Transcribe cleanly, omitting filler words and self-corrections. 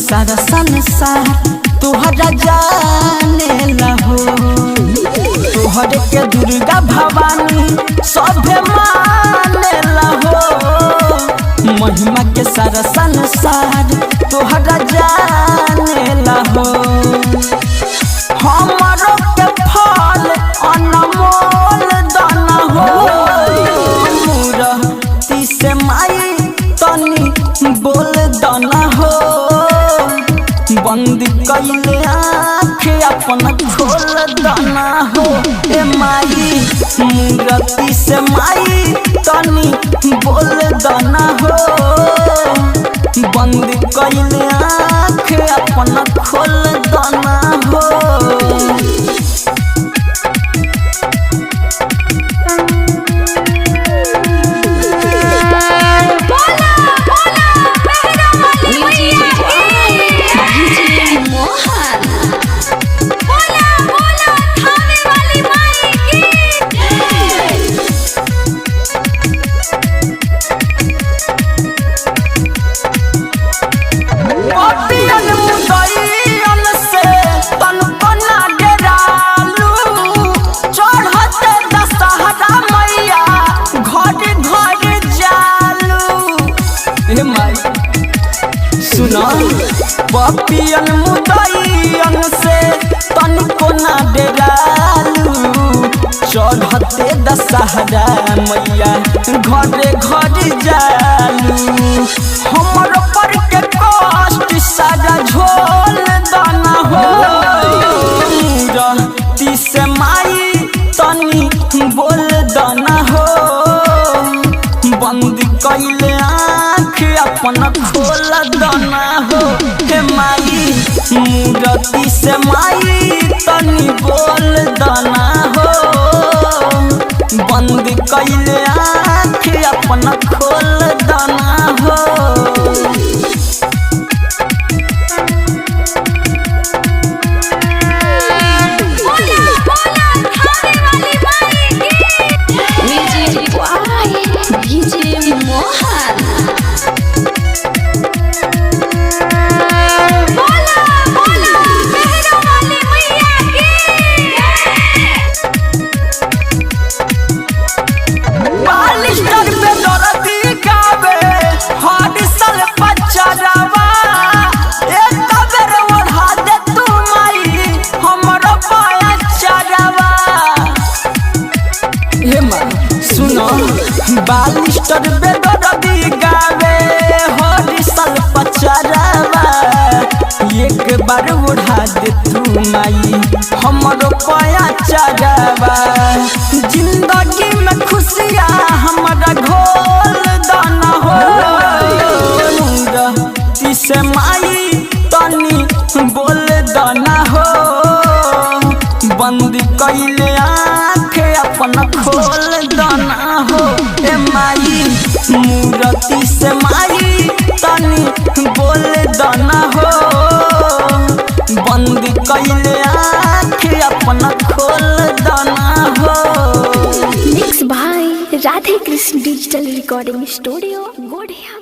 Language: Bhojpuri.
सारा संसार तोहरा जाने लहो। तोहरे के दुर्गा भवानी सभे माने लहो। महिमा के सारा संसार तोहरा जाने लहो। हमारो के फल अनमोल दाना हो। मूर्ति से माई तनी बोल दाना हो। बंद कइले आँख अपन खोल दाना हो। ए माई मूर्ति से माई तनी बोल दाना हो। बंद कइले आँख अपन खोल दाना हो। पपियन मुदइयन से तनको ना डरालू। चढ़ते दशहरा मैया घरे घर जालू। हमर पर के कष्ट सारा झोल दाना हो। मूर्ति से माई तनी बोल दाना हो। बंद कइले आँख अपन खोल दाना हो। हे माई मूर्ति से माई तनी बोल दाना हो। बंद कइले आँख अपन खोल दाना हो। बालिस्टर बेदर्दी गावे हरिसल पचरवा। एक बार उड़ा दे तू माई हमरो पाया चरवा। जिंदगी में खुशियाँ हमारा घोल दाना हो। मूर्ति से माई तनी बोल दाना हो। बंद कइले आँख अपन खोल दाना हो। ए माई मूर्ति से माई तनी बोल दाना हो। बंद कइले आँख अपन खोल दाना हो। Mix by Radhe Krishna digital recording studio गोढ़िया।